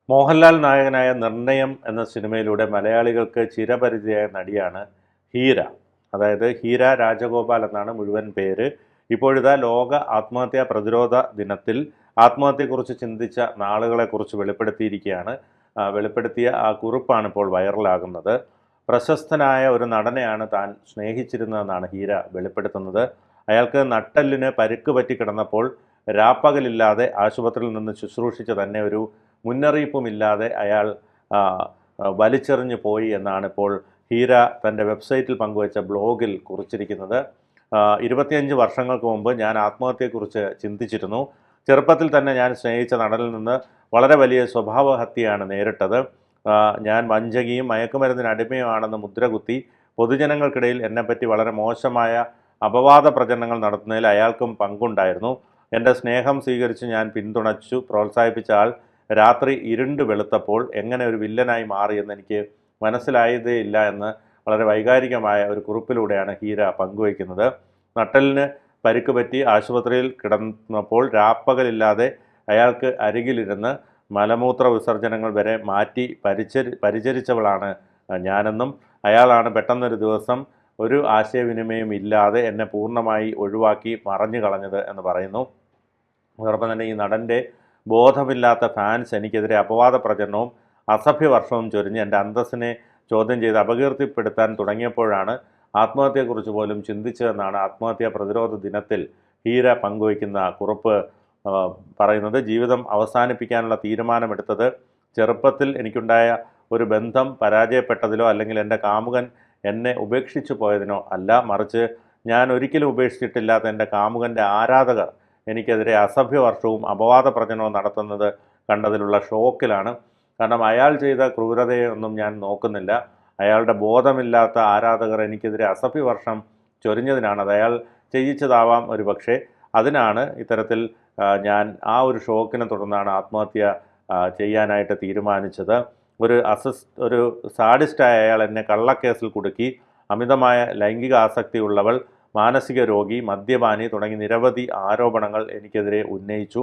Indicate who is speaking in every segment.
Speaker 1: മോഹൻലാൽ നായകനായ നിർണയം എന്ന സിനിമയിലൂടെ മലയാളികൾക്ക് ചിരപരിചിതയായ നടിയാണ് ഹീര. അതായത് ഹീര രാജഗോപാൽ എന്നാണ് മുഴുവൻ പേര്. ഇപ്പോഴിതാ ലോക ആത്മഹത്യാ പ്രതിരോധ ദിനത്തിൽ ആത്മഹത്യയെക്കുറിച്ച് ചിന്തിച്ച നാളുകളെക്കുറിച്ച് വെളിപ്പെടുത്തിയിരിക്കുകയാണ്. വെളിപ്പെടുത്തിയ ആ കുറിപ്പാണ് ഇപ്പോൾ വൈറലാകുന്നത്. പ്രശസ്തനായ ഒരു നടനെയാണ് താൻ സ്നേഹിച്ചിരുന്നതെന്നാണ് ഹീര വെളിപ്പെടുത്തുന്നത്. അയാൾക്ക് നട്ടെല്ലിന് പരിക്ക് പറ്റി കിടന്നപ്പോൾ രാപ്പകലില്ലാതെ ആശുപത്രിയിൽ നിന്ന് ശുശ്രൂഷിച്ച തന്നെ ഒരു മുന്നറിയിപ്പുമില്ലാതെ അയാൾ വലിച്ചെറിഞ്ഞു പോയി എന്നാണ് ഇപ്പോൾ ഹീര തൻ്റെ വെബ്സൈറ്റിൽ പങ്കുവച്ച ബ്ലോഗിൽ കുറിച്ചിരിക്കുന്നത്. 25 വർഷങ്ങൾക്ക് മുമ്പ് ഞാൻ ആത്മഹത്യയെക്കുറിച്ച് ചിന്തിച്ചിരുന്നു. ചെറുപ്പത്തിൽ തന്നെ ഞാൻ സ്നേഹിച്ച നടനിൽ നിന്ന് വളരെ വലിയ സ്വഭാവഹത്യയാണ് നേരിട്ടത്. ഞാൻ വഞ്ചകിയും മയക്കുമരുന്നിന് അടിമയുമാണെന്ന് മുദ്രകുത്തി പൊതുജനങ്ങൾക്കിടയിൽ എന്നെപ്പറ്റി വളരെ മോശമായ അപവാദ പ്രചരണങ്ങൾ നടത്തുന്നതിൽ അയാൾക്കും പങ്കുണ്ടായിരുന്നു. എൻ്റെ സ്നേഹം സ്വീകരിച്ച് ഞാൻ പിന്തുണച്ചു പ്രോത്സാഹിപ്പിച്ച ആൾ രാത്രി ഇരുണ്ട് വെളുത്തപ്പോൾ എങ്ങനെ ഒരു വില്ലനായി മാറിയെന്ന് എനിക്ക് മനസ്സിലായതേയില്ല എന്ന് വളരെ വൈകാരികമായ ഒരു കുറിപ്പിലൂടെയാണ് ഹീര പങ്കുവയ്ക്കുന്നത്. നട്ടെല്ലിന് പരിക്ക് പറ്റി ആശുപത്രിയിൽ കിടന്നപ്പോൾ രാപ്പകലില്ലാതെ അയാൾക്ക് അരികിലിരുന്ന് മലമൂത്ര വിസർജനങ്ങൾ വരെ മാറ്റി പരിചരിച്ചവളാണ് ഞാനെന്നും അയാളാണ് പെട്ടെന്നൊരു ദിവസം ഒരു ആശയവിനിമയം ഇല്ലാതെ എന്നെ പൂർണ്ണമായി ഒഴിവാക്കി മറഞ്ഞു കളഞ്ഞത് എന്ന് പറയുന്നു. അതോടൊപ്പം തന്നെ ഈ നടൻ്റെ ബോധമില്ലാത്ത ഫാൻസ് എനിക്കെതിരെ അപവാദ പ്രചരണവും അസഭ്യവർഷവും ചൊരിഞ്ഞ് എൻ്റെ അന്തസ്സിനെ ചോദ്യം ചെയ്ത് അപകീർത്തിപ്പെടുത്താൻ തുടങ്ങിയപ്പോഴാണ് ആത്മഹത്യയെക്കുറിച്ച് പോലും ചിന്തിച്ചതെന്നാണ് ആത്മഹത്യാ പ്രതിരോധ ദിനത്തിൽ ഹീര പങ്കുവയ്ക്കുന്ന കുറിപ്പ് പറയുന്നത്. ജീവിതം അവസാനിപ്പിക്കാനുള്ള തീരുമാനമെടുത്തത് ചെറുപ്പത്തിൽ എനിക്കുണ്ടായ ഒരു ബന്ധം പരാജയപ്പെട്ടതിലോ അല്ലെങ്കിൽ എൻ്റെ കാമുകൻ എന്നെ ഉപേക്ഷിച്ചു പോയതിനോ അല്ല, മറിച്ച് ഞാൻ ഒരിക്കലും ഉപേക്ഷിച്ചിട്ടില്ലാത്ത എൻ്റെ കാമുകൻ്റെ ആരാധകർ എനിക്കെതിരെ അസഭ്യവർഷവും അപവാദ പ്രചരണവും നടത്തുന്നത് കണ്ടതിലുള്ള ഷോക്കിലാണ്. കാരണം അയാൾ ചെയ്ത ക്രൂരതയൊന്നും ഞാൻ നോക്കുന്നില്ല. അയാളുടെ ബോധമില്ലാത്ത ആരാധകർ എനിക്കെതിരെ അസഭ്യവർഷം ചൊരിഞ്ഞതിനാണ്, അത് അയാൾ ചെയ്യിച്ചതാവാം ഒരു പക്ഷേ, അതിനാണ് ഇത്തരത്തിൽ ഞാൻ ആ ഒരു ഷോക്കിനെ തുടർന്നാണ് ആത്മഹത്യ ചെയ്യാനായിട്ട് തീരുമാനിച്ചത്. ഒരു സാഡിസ്റ്റായ അയാൾ എന്നെ കള്ളക്കേസിൽ കുടുക്കി. അമിതമായ ലൈംഗിക ആസക്തിയുള്ളവൾ, മാനസിക രോഗി, മദ്യപാനി തുടങ്ങി നിരവധി ആരോപണങ്ങൾ എനിക്കെതിരെ ഉന്നയിച്ചു.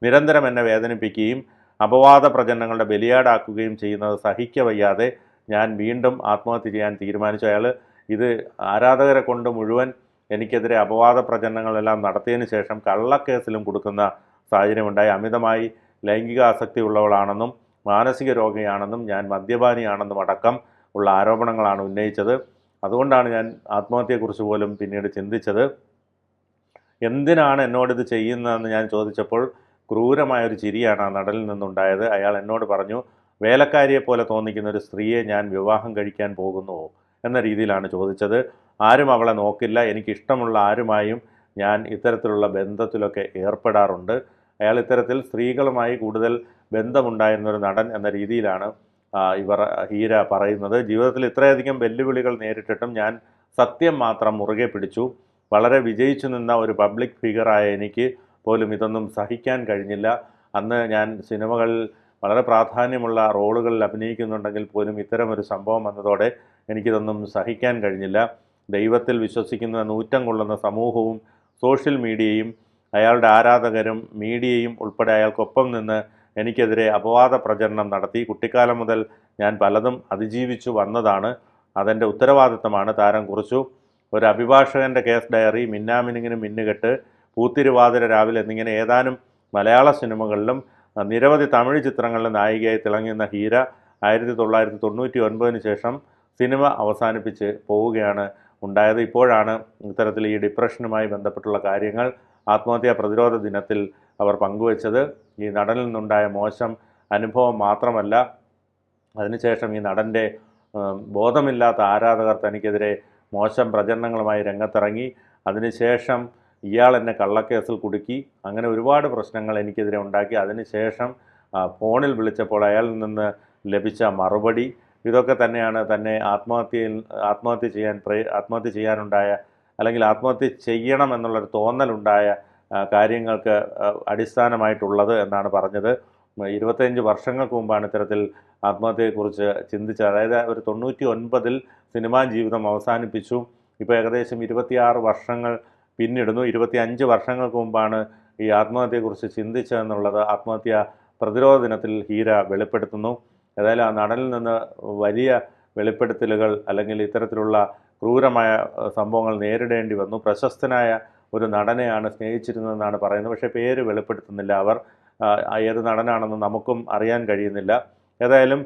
Speaker 1: നിരന്തരം എന്നെ വേദനിപ്പിക്കുകയും അപവാദ പ്രചരണങ്ങളുടെ ബലിയാടാക്കുകയും ചെയ്യുന്നത് സഹിക്കവയ്യാതെ ഞാൻ വീണ്ടും ആത്മഹത്യ ചെയ്യാൻ തീരുമാനിച്ചു. അയാൾ ഇത് ആരാധകരെ കൊണ്ട് മുഴുവൻ എനിക്കെതിരെ അപവാദ പ്രചരണങ്ങളെല്ലാം നടത്തിയതിന് ശേഷം കള്ളക്കേസിലും കൊടുക്കുന്ന സാഹചര്യമുണ്ടായി. അമിതമായി ലൈംഗിക ആസക്തി ഉള്ളവളാണെന്നും മാനസിക രോഗിയാണെന്നും ഞാൻ മദ്യപാനിയാണെന്നും അടക്കം ഉള്ള ആരോപണങ്ങളാണ് ഉന്നയിച്ചത്. അതുകൊണ്ടാണ് ഞാൻ ആത്മഹത്യയെക്കുറിച്ച് പോലും പിന്നീട് ചിന്തിച്ചത്. എന്തിനാണ് എന്നോടിത് ചെയ്യുന്നതെന്ന് ഞാൻ ചോദിച്ചപ്പോൾ ക്രൂരമായൊരു ചിരിയാണ് ആ നടനിൽ നിന്നുണ്ടായത്. അയാൾ എന്നോട് പറഞ്ഞു, വേലക്കാരിയെപ്പോലെ തോന്നിക്കുന്ന ഒരു സ്ത്രീയെ ഞാൻ വിവാഹം കഴിക്കാൻ പോകുന്നുവോ എന്ന രീതിയിലാണ് ചോദിച്ചത്. ആരും അവളെ നോക്കില്ല, എനിക്കിഷ്ടമുള്ള ആരുമായും ഞാൻ ഇത്തരത്തിലുള്ള ബന്ധത്തിലൊക്കെ ഏർപ്പെടാറുണ്ട്. അയാൾ ഇത്തരത്തിൽ സ്ത്രീകളുമായി കൂടുതൽ ബന്ധമുണ്ടായിരുന്നൊരു നടൻ എന്ന രീതിയിലാണ് ഹീര പറയുന്നത്. ജീവിതത്തിൽ ഇത്രയധികം വെല്ലുവിളികൾ നേരിട്ടിട്ടും ഞാൻ സത്യം മാത്രം മുറുകെ പിടിച്ചു. വളരെ വിജയിച്ചു നിന്ന ഒരു പബ്ലിക് ഫിഗറായ എനിക്ക് പോലും ഇതൊന്നും സഹിക്കാൻ കഴിഞ്ഞില്ല. അന്ന് ഞാൻ സിനിമകളിൽ വളരെ പ്രാധാന്യമുള്ള റോളുകളിൽ അഭിനയിക്കുന്നുണ്ടെങ്കിൽ പോലും ഇത്തരമൊരു സംഭവം വന്നതോടെ എനിക്കിതൊന്നും സഹിക്കാൻ കഴിഞ്ഞില്ല. ദൈവത്തിൽ വിശ്വസിക്കുന്ന നൂറ്റം കൊള്ളുന്ന സമൂഹവും സോഷ്യൽ മീഡിയയും അയാളുടെ ആരാധകരും മീഡിയയും ഉൾപ്പെടെ അയാൾക്കൊപ്പം നിന്ന് എനിക്കെതിരെ അപവാദ പ്രചരണം നടത്തി. കുട്ടിക്കാലം മുതൽ ഞാൻ പലതും അതിജീവിച്ചു വന്നതാണ്, അതെൻ്റെ ഉത്തരവാദിത്തമാണ് താരം കുറിച്ചു. ഒരു അഭിഭാഷകൻ്റെ കേസ് ഡയറി, മിന്നാമിനുങ്ങിന് മിന്നുകെട്ട്, പൂത്തിരുവാതിര രാവിലെ എന്നിങ്ങനെ ഏതാനും മലയാള സിനിമകളിലും നിരവധി തമിഴ് ചിത്രങ്ങളിലും നായികയായി തിളങ്ങുന്ന ഹീര 1999 ശേഷം സിനിമ അവസാനിപ്പിച്ച് പോവുകയാണ് ഉണ്ടായത്. ഇപ്പോഴാണ് ഇത്തരത്തിൽ ഈ ഡിപ്രഷനുമായി ബന്ധപ്പെട്ടുള്ള കാര്യങ്ങൾ ആത്മഹത്യാ പ്രതിരോധ ദിനത്തിൽ അവർ പങ്കുവച്ചത്. ഈ നടനിൽ നിന്നുണ്ടായ മോശം അനുഭവം മാത്രമല്ല, അതിനുശേഷം ഈ നടൻ്റെ ബോധമില്ലാത്ത ആരാധകർ തനിക്കെതിരെ മോശം പ്രചരണങ്ങളുമായി രംഗത്തിറങ്ങി. അതിനുശേഷം ഇയാൾ എന്നെ കള്ളക്കേസിൽ കുടുക്കി. അങ്ങനെ ഒരുപാട് പ്രശ്നങ്ങൾ എനിക്കെതിരെ ഉണ്ടാക്കി. അതിനുശേഷം ഫോണിൽ വിളിച്ചപ്പോൾ അയാളിൽ നിന്ന് ലഭിച്ച മറുപടി, ഇതൊക്കെ തന്നെയാണ് തന്നെ ആത്മഹത്യ ചെയ്യാനുണ്ടായ അല്ലെങ്കിൽ ആത്മഹത്യ ചെയ്യണം എന്നുള്ളൊരു തോന്നലുണ്ടായ കാര്യങ്ങൾക്ക് അടിസ്ഥാനമായിട്ടുള്ളത് എന്നാണ് പറഞ്ഞത്. 25 വർഷങ്ങൾക്ക് മുമ്പാണ് ഇത്തരത്തിൽ ആത്മഹത്യയെക്കുറിച്ച് ചിന്തിച്ചത്. അതായത് ഒരു 99 സിനിമാ ജീവിതം അവസാനിപ്പിച്ചു. ഇപ്പോൾ ഏകദേശം 26 വർഷങ്ങൾ പിന്നിടുന്നു. 25 വർഷങ്ങൾക്ക് മുമ്പാണ് ഈ ആത്മഹത്യയെക്കുറിച്ച് ചിന്തിച്ചതെന്നുള്ളത് ആത്മഹത്യ പ്രതിരോധ ദിനത്തിൽ ഹീര വെളിപ്പെടുത്തുന്നു. ഏതായാലും ആ നടനിൽ നിന്ന് വലിയ വെളിപ്പെടുത്തലുകൾ അല്ലെങ്കിൽ ഇത്തരത്തിലുള്ള ക്രൂരമായ സംഭവങ്ങൾ നേരിടേണ്ടി വന്നു. പ്രശസ്തനായ ഒരു നടനെയാണ് സ്നേഹിച്ചിരുന്നതെന്നാണ് പറയുന്നത്. പക്ഷേ പേര് വെളിപ്പെടുത്തുന്നില്ല അവർ. ഏത് നടനാണെന്ന് നമുക്കും അറിയാൻ കഴിയുന്നില്ല. ഏതായാലും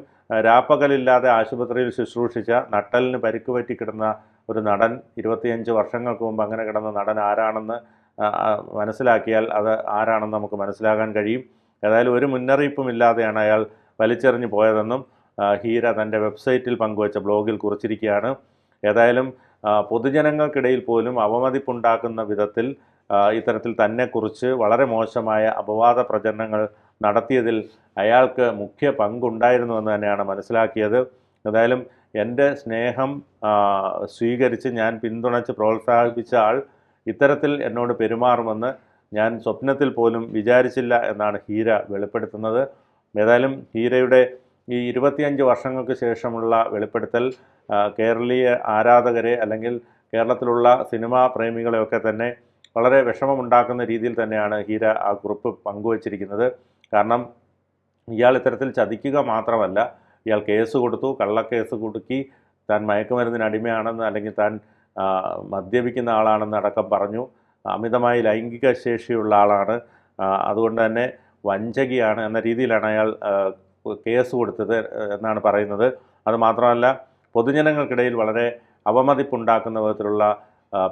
Speaker 1: രാപ്പകലില്ലാതെ ആശുപത്രിയിൽ ശുശ്രൂഷിച്ച നട്ടലിന് പരിക്ക് പറ്റി കിടന്ന ഒരു നടൻ 25 വർഷങ്ങൾക്ക് മുമ്പ് അങ്ങനെ കിടന്ന നടൻ ആരാണെന്ന് മനസ്സിലാക്കിയാൽ അത് ആരാണെന്ന് നമുക്ക് മനസ്സിലാക്കാൻ കഴിയും. ഏതായാലും ഒരു മുന്നറിയിപ്പുമില്ലാതെയാണ് അയാൾ വലിച്ചെറിഞ്ഞു പോയതെന്നും ഹീര തൻ്റെ വെബ്സൈറ്റിൽ പങ്കുവച്ച ബ്ലോഗിൽ കുറിച്ചിരിക്കുകയാണ്. ഏതായാലും പൊതുജനങ്ങൾക്കിടയിൽ പോലും അവമതിപ്പുണ്ടാക്കുന്ന വിധത്തിൽ ഇത്തരത്തിൽ തന്നെക്കുറിച്ച് വളരെ മോശമായ അപവാദ പ്രചരണങ്ങൾ നടത്തിയതിൽ അയാൾക്ക് മുഖ്യ പങ്കുണ്ടായിരുന്നുവെന്ന് തന്നെയാണ് മനസ്സിലാക്കിയത്. ഏതായാലും എൻ്റെ സ്നേഹം സ്വീകരിച്ച് ഞാൻ പിന്തുണച്ച് പ്രോത്സാഹിപ്പിച്ച ആൾ ഇത്തരത്തിൽ എന്നോട് പെരുമാറുമെന്ന് ഞാൻ സ്വപ്നത്തിൽ പോലും വിചാരിച്ചില്ല എന്നാണ് ഹീര വെളിപ്പെടുത്തുന്നത്. ഏതായാലും ഹീരയുടെ ഈ 25 വർഷങ്ങൾക്ക് ശേഷമുള്ള വെളിപ്പെടുത്തൽ കേരളീയ ആരാധകരെ അല്ലെങ്കിൽ കേരളത്തിലുള്ള സിനിമാ പ്രേമികളെയൊക്കെ തന്നെ വളരെ വിഷമമുണ്ടാക്കുന്ന രീതിയിൽ തന്നെയാണ് ഹീര ആ കുറിപ്പ് പങ്കുവച്ചിരിക്കുന്നത്. കാരണം ഇയാൾ ഇത്തരത്തിൽ ചതിക്കുക മാത്രമല്ല, ഇയാൾ കേസ് കൊടുത്തു, കള്ളക്കേസ് കൊടുക്കി, താൻ മയക്കുമരുന്നിന് അടിമയാണെന്ന് അല്ലെങ്കിൽ താൻ മദ്യപിക്കുന്ന ആളാണെന്ന് അടക്കം പറഞ്ഞു. അമിതമായി ലൈംഗിക ശേഷിയുള്ള ആളാണ്, അതുകൊണ്ട് തന്നെ വഞ്ചകിയാണ് എന്ന രീതിയിലാണ് അയാൾ കേസ് കൊടുത്തത് എന്നാണ് പറയുന്നത്. അതുമാത്രമല്ല, പൊതുജനങ്ങൾക്കിടയിൽ വളരെ അവമതിപ്പുണ്ടാക്കുന്ന വിധത്തിലുള്ള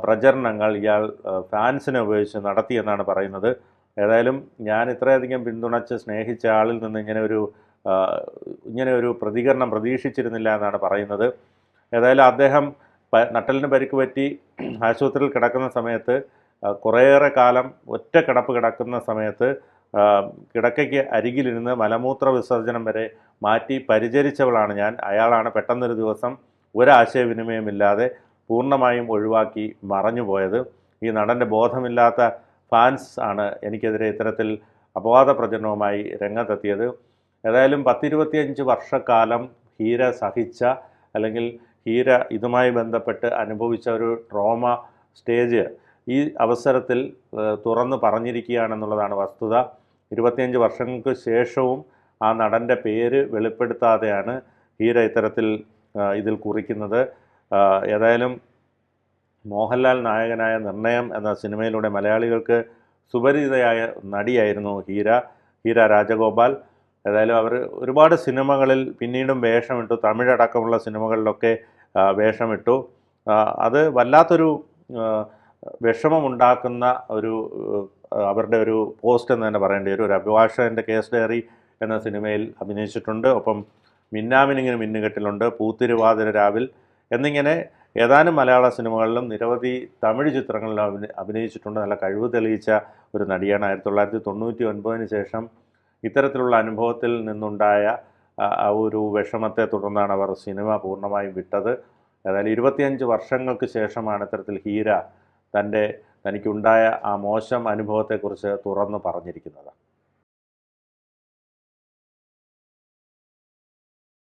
Speaker 1: പ്രചരണങ്ങൾ ഇയാൾ ഫാൻസിനെ ഉപയോഗിച്ച് നടത്തിയെന്നാണ് പറയുന്നത്. ഏതായാലും ഞാൻ ഇത്രയധികം പിന്തുണച്ച് സ്നേഹിച്ച ആളിൽ നിന്ന് ഇങ്ങനെ ഒരു പ്രതികരണം പ്രതീക്ഷിച്ചിരുന്നില്ല എന്നാണ് പറയുന്നത്. ഏതായാലും അദ്ദേഹം നട്ടലിന് പരിക്ക് പറ്റി ആശുപത്രിയിൽ കിടക്കുന്ന സമയത്ത് കുറേയേറെ കാലം ഒറ്റ കിടപ്പ് കിടക്കുന്ന സമയത്ത് കിടക്കയ്ക്ക് അരികിലിരുന്ന് മലമൂത്ര വിസർജനം വരെ മാറ്റി പരിചരിച്ചവളാണ് ഞാൻ. അയാളാണ് പെട്ടെന്നൊരു ദിവസം ഒരാശയവിനിമയമില്ലാതെ പൂർണ്ണമായും ഒഴിവാക്കി മറഞ്ഞുപോയത്. ഈ നടൻ്റെ ബോധമില്ലാത്ത ഫാൻസ് ആണ് എനിക്കെതിരെ ഇത്തരത്തിൽ അപവാദ പ്രചരണവുമായി രംഗത്തെത്തിയത്. ഏതായാലും 10-25 വർഷക്കാലം ഹീര സഹിച്ച അല്ലെങ്കിൽ ഹീര ഇതുമായി ബന്ധപ്പെട്ട് അനുഭവിച്ച ഒരു ട്രോമ സ്റ്റേജ് ഈ അവസരത്തിൽ തുറന്ന് പറഞ്ഞിരിക്കുകയാണെന്നുള്ളതാണ് വസ്തുത. 25 വർഷങ്ങൾക്ക് ശേഷവും ആ നടൻ്റെ പേര് വെളിപ്പെടുത്താതെയാണ് ഹീര ഇത്തരത്തിൽ ഇതിൽ കുറിക്കുന്നത്. ഏതായാലും മോഹൻലാൽ നായകനായ നിർണയം എന്ന സിനിമയിലൂടെ മലയാളികൾക്ക് സുപരിചിതയായ നടിയായിരുന്നു ഹീര രാജഗോപാൽ. ഏതായാലും അവർ ഒരുപാട് സിനിമകളിൽ പിന്നീടും വേഷമിട്ടു, തമിഴടക്കമുള്ള സിനിമകളിലൊക്കെ വേഷമിട്ടു. അത് വല്ലാത്തൊരു വിഷമമുണ്ടാക്കുന്ന അവരുടെ ഒരു പോസ്റ്റ് എന്ന് തന്നെ പറയേണ്ടി വരും. ഒരു അഭിഭാഷകൻ്റെ കേസ് ഡയറി എന്ന സിനിമയിൽ അഭിനയിച്ചിട്ടുണ്ട്. ഒപ്പം മിന്നാമിനിങ്ങിന് മിന്നുകെട്ടിലുണ്ട്, പൂത്തിരുവാതിര രാവിൽ എന്നിങ്ങനെ ഏതാനും മലയാള സിനിമകളിലും നിരവധി തമിഴ് ചിത്രങ്ങളിലും അഭിനയിച്ചിട്ടുണ്ട്. നല്ല കഴിവ് തെളിയിച്ച ഒരു നടിയാണ്. 1999 ശേഷം ഇത്തരത്തിലുള്ള അനുഭവത്തിൽ നിന്നുണ്ടായ ഒരു വിഷമത്തെ തുടർന്നാണ് അവർ സിനിമ പൂർണ്ണമായും വിട്ടത്. ഏതായാലും 25 വർഷങ്ങൾക്ക് ശേഷമാണ് ഇത്തരത്തിൽ ഹീര തനിക്കുണ്ടായ ആ മോശം അനുഭവത്തെക്കുറിച്ച് തുറന്നു പറഞ്ഞിരിക്കുന്നത്.